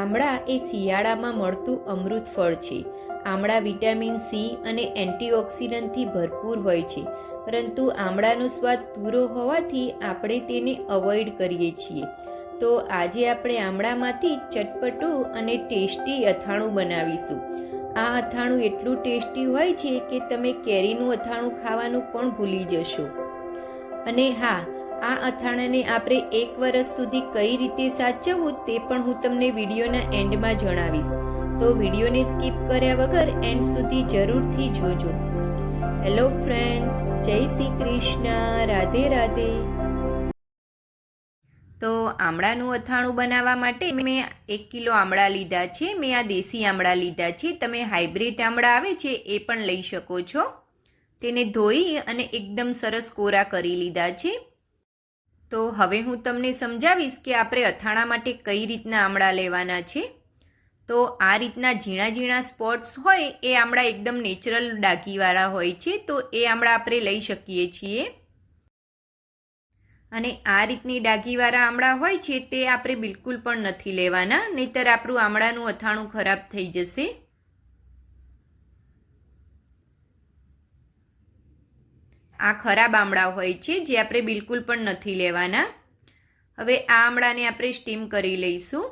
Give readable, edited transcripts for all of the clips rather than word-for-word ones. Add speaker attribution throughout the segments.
Speaker 1: આમળા એ શિયાળામાં મળતું અમૃત ફળ છે. આમળા વિટામિન સી અને એન્ટીઓક્સિડન્ટથી ભરપૂર હોય છે, પરંતુ આમળાનો સ્વાદ તુરો હોવાથી આપણે તેને અવોઇડ કરીએ છીએ. તો આજે આપણે આમળામાંથી ચટપટું અને ટેસ્ટી અથાણું બનાવીશું. આ અથાણું એટલું ટેસ્ટી હોય છે કે તમે કેરીનું અથાણું ખાવાનું પણ ભૂલી જશો. અને હા, આ અથાણાને આપણે 1 વર્ષ સુધી કઈ રીતે સાચવવું તે પણ હું તમને વિડીયોના એન્ડમાં જણાવીશ. તો વિડીયોને સ્કીપ કર્યા વગર એન્ડ સુધી જરૂરથી જોજો. હેલો ફ્રેન્ડ્સ, જય શ્રી કૃષ્ણ, રાધે રાધે. તો આમળાનું અથાણું બનાવવા માટે મેં 1 કિલો આમળા લીધા છે. મેં આ દેશી આમળા લીધા છે. તમે હાઇબ્રિડ આમળા આવે છે એ પણ લઈ શકો છો. તેને ધોઈ અને એકદમ સરસ કોરા કરી લીધા છે. તો હવે હું તમને સમજાવીશ કે આપણે અથાણા માટે કઈ રીતના આમળા લેવાના છે. તો આ રીતના ઝીણા ઝીણા સ્પોટ્સ હોય એ આમળા એકદમ નેચરલ ડાઘીવાળા હોય છે, તો એ આમળા આપણે લઈ શકીએ છીએ. અને આ રીતની ડાઘીવાળા આમળા હોય છે તે આપણે બિલકુલ પણ નથી લેવાના, નહીંતર આપણું આમળાનું અથાણું ખરાબ થઈ જશે. આ ખરાબ આમળા હોય છે જે આપણે બિલકુલ પણ નથી લેવાના. હવે આ આમળાને આપણે સ્ટીમ કરી લઈશું.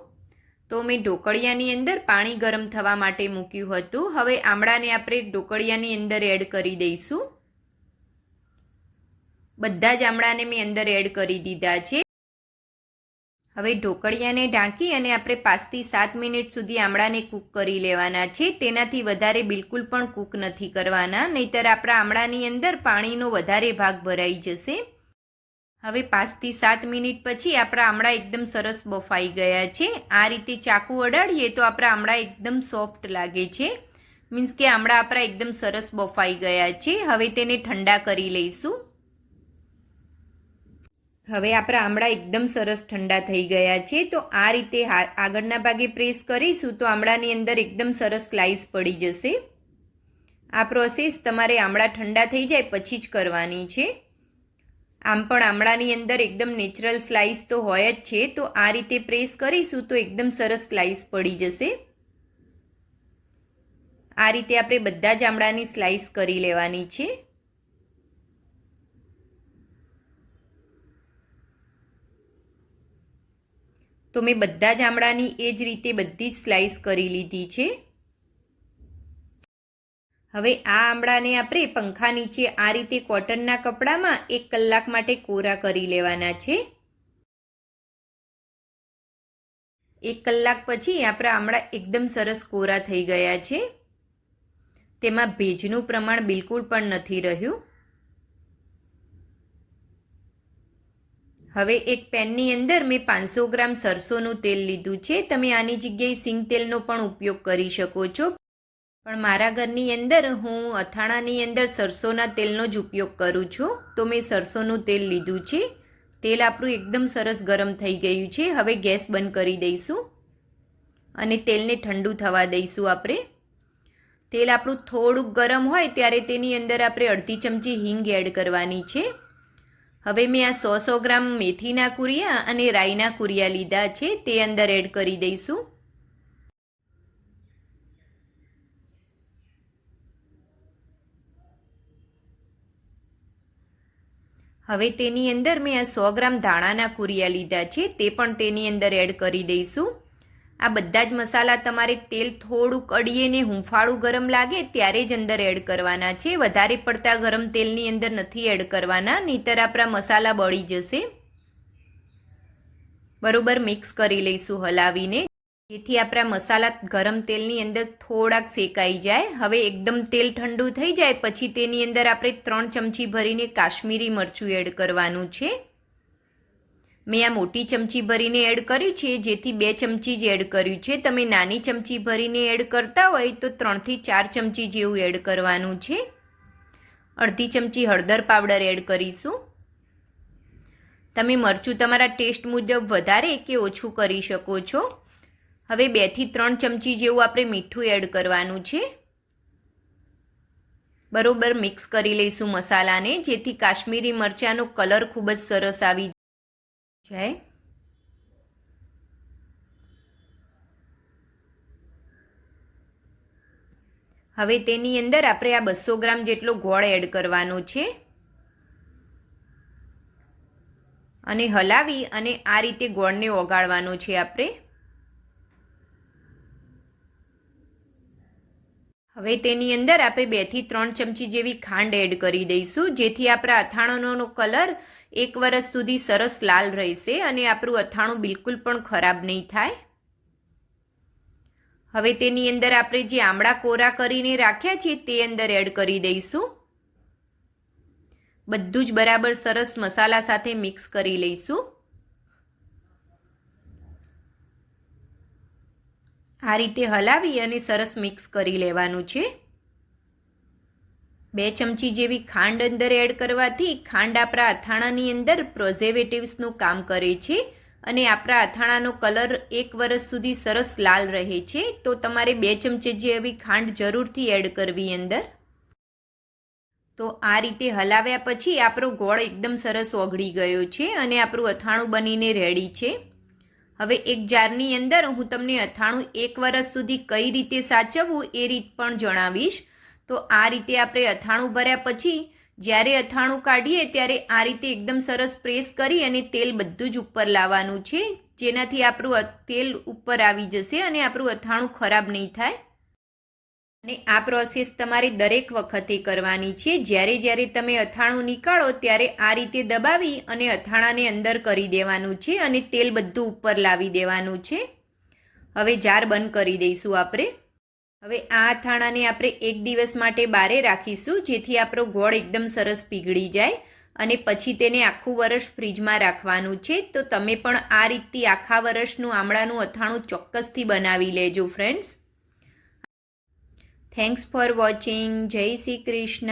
Speaker 1: તો મેં ઢોકળિયાની અંદર પાણી ગરમ થવા માટે મૂક્યું હતું. હવે આમળાને આપણે ઢોકળિયાની અંદર એડ કરી દઈશું. બધા જ આમળાને મેં અંદર એડ કરી દીધા છે. હવે ઢોકળિયાને ઢાંકી અને આપણે 5 થી 7 મિનિટ સુધી આમળાને કૂક કરી લેવાના છે. તેનાથી વધારે બિલકુલ પણ કૂક નથી કરવાના, નહીંતર આપણા આમળાની અંદર પાણીનો વધારે ભાગ ભરાઈ જશે. હવે 5 થી 7 મિનિટ પછી આપણા આમળા એકદમ સરસ બફાઈ ગયા છે. આ રીતે ચાકુ અડાડીએ તો આપણા આમળા એકદમ સોફ્ટ લાગે છે. મીન્સ કે આમળા આપણા એકદમ સરસ બફાઈ ગયા છે. હવે તેને ઠંડા કરી લઈશું. હવે આપણા આમળા એકદમ સરસ ઠંડા થઈ ગયા છે. તો આ રીતે આગળના ભાગે પ્રેસ કરીશું તો આમળાની અંદર એકદમ સરસ સ્લાઇસ પડી જશે. આ પ્રોસેસ તમારે આમળા ઠંડા થઈ જાય પછી જ કરવાની છે. આમ પણ આમળાની અંદર એકદમ નેચરલ સ્લાઇસ તો હોય જ છે, તો આ રીતે પ્રેસ કરીશું તો એકદમ સરસ સ્લાઇસ પડી જશે. આ રીતે આપણે બધા જ આમળાની સ્લાઇસ કરી લેવાની છે. તો મેં બધા જ આમળાની એ જ રીતે બધી જ સ્લાઇસ કરી લીધી છે. હવે આ આમળાને આપણે પંખા નીચે આ રીતે કોટનના કપડામાં 1 કલાક માટે કોરા કરી લેવાના છે. 1 કલાક પછી આપણા આમળા એકદમ સરસ કોરા થઈ ગયા છે. તેમાં ભેજનું પ્રમાણ બિલકુલ પણ નથી રહ્યું. હવે એક પેનની અંદર મેં 500 ગ્રામ સરસોનું તેલ લીધું છે. તમે આની જગ્યાએ સિંગ તેલનો પણ ઉપયોગ કરી શકો છો, પણ મારા ઘરની અંદર હું અથાણાની અંદર સરસોના તેલનો જ ઉપયોગ કરું છું. તો મેં સરસોનું તેલ લીધું છે. તેલ આપણું એકદમ સરસ ગરમ થઈ ગયું છે. હવે ગેસ બંધ કરી દઈશું અને તેલને ઠંડુ થવા દઈશું. આપણે તેલ આપણું થોડુંક ગરમ હોય ત્યારે તેની અંદર આપણે અડધી ચમચી હિંગ એડ કરવાની છે. હવે મેં આ 100 ગ્રામ મેથીના કુરિયા અને રાઈના કુરિયા લીધા છે, તે અંદર એડ કરી દઈશું. હવે તેની અંદર મેં આ 100 ગ્રામ ધાણાના કુરિયા લીધા છે, તે પણ તેની અંદર એડ કરી દઈશું. આ બધા જ મસાલા તમારે તેલ થોડુંક અડીએ ને હુંફાળું ગરમ લાગે ત્યારે જ અંદર એડ કરવાના છે. વધારે પડતા ગરમ તેલની અંદર નથી એડ કરવાના, નહીંતર આપણા મસાલા બળી જશે. બરોબર મિક્સ કરી લઈશું હલાવીને, જેથી આપણા મસાલા ગરમ તેલની અંદર થોડાક શેકાઈ જાય. હવે એકદમ તેલ ઠંડુ થઈ જાય પછી તેની અંદર આપણે 3 ચમચી ભરીને કાશ્મીરી મરચું એડ કરવાનું છે. મેં આ મોટી ચમચી ભરીને એડ કર્યું છે, જેથી 2 ચમચી જ એડ કર્યું છે. તમે નાની ચમચી ભરીને એડ કરતા હોય તો 3 થી 4 ચમચી જેવું એડ કરવાનું છે. અડધી ચમચી હળદર પાવડર એડ કરીશું. તમે મરચું તમારા ટેસ્ટ મુજબ વધારે કે ઓછું કરી શકો છો. હવે 2 થી 3 ચમચી જેવું આપણે મીઠું એડ કરવાનું છે. બરોબર મિક્સ કરી લઈશું મસાલાને, જેથી કાશ્મીરી મરચાંનો કલર ખૂબ જ સરસ આવી જાય. હવે તેની અંદર આપણે આ 200 ગ્રામ જેટલો ગોળ એડ કરવાનો છે અને હલાવી અને આ રીતે ગોળને ઓગાળવાનો છે આપણે. હવે તેની અંદર આપણે 2 થી 3 ચમચી જેવી ખાંડ એડ કરી દઈશું, જેથી આપણા અથાણાંનો કલર 1 વર્ષ સુધી સરસ લાલ રહેશે અને આપણું અથાણું બિલકુલ પણ ખરાબ નહીં થાય. હવે તેની અંદર આપણે જે આમળા કોરા કરીને રાખ્યા છે તે અંદર એડ કરી દઈશું. બધું જ બરાબર સરસ મસાલા સાથે મિક્સ કરી લઈશું. આ રીતે હલાવી અને સરસ મિક્સ કરી લેવાનું છે. 2 ચમચી જેવી ખાંડ અંદર એડ કરવાથી ખાંડ આપણા અથાણાની અંદર પ્રિઝર્વેટિવ્સનું કામ કરે છે અને આપણા અથાણાનો કલર 1 વર્ષ સુધી સરસ લાલ રહે છે. તો તમારે 2 ચમચી જેવી ખાંડ જરૂરથી એડ કરવી અંદર. તો આ રીતે હલાવ્યા પછી આપણો ગોળ એકદમ સરસ ઓગળી ગયો છે અને આપણું અથાણું બનીને રેડી છે. હવે એક જારની અંદર હું તમને અથાણું 1 વર્ષ સુધી કઈ રીતે સાચવવું એ રીત પણ જણાવીશ. તો આ રીતે આપણે અથાણું ભર્યા પછી જ્યારે અથાણું કાઢીએ ત્યારે આ રીતે એકદમ સરસ પ્રેસ કરી અને તેલ બધું જ ઉપર લાવવાનું છે, જેનાથી આપણું તેલ ઉપર આવી જશે અને આપણું અથાણું ખરાબ નહીં થાય. અને આ પ્રોસેસ તમારે દરેક વખતે કરવાની છે. જ્યારે તમે અથાણું નીકાળો ત્યારે આ રીતે દબાવી અને અથાણાને અંદર કરી દેવાનું છે અને તેલ બધું ઉપર લાવી દેવાનું છે. હવે જાર બંધ કરી દઈશું આપણે. હવે આ અથાણાને આપણે 1 દિવસ માટે બહાર રાખીશું, જેથી આપણો ગોળ એકદમ સરસ પીગળી જાય અને પછી તેને આખું વર્ષ ફ્રીજમાં રાખવાનું છે. તો તમે પણ આ રીતથી આખા વર્ષનું આમળાનું અથાણું ચોક્કસથી બનાવી લેજો ફ્રેન્ડ્સ. Thanks for watching. જય શ્રી કૃષ્ણ.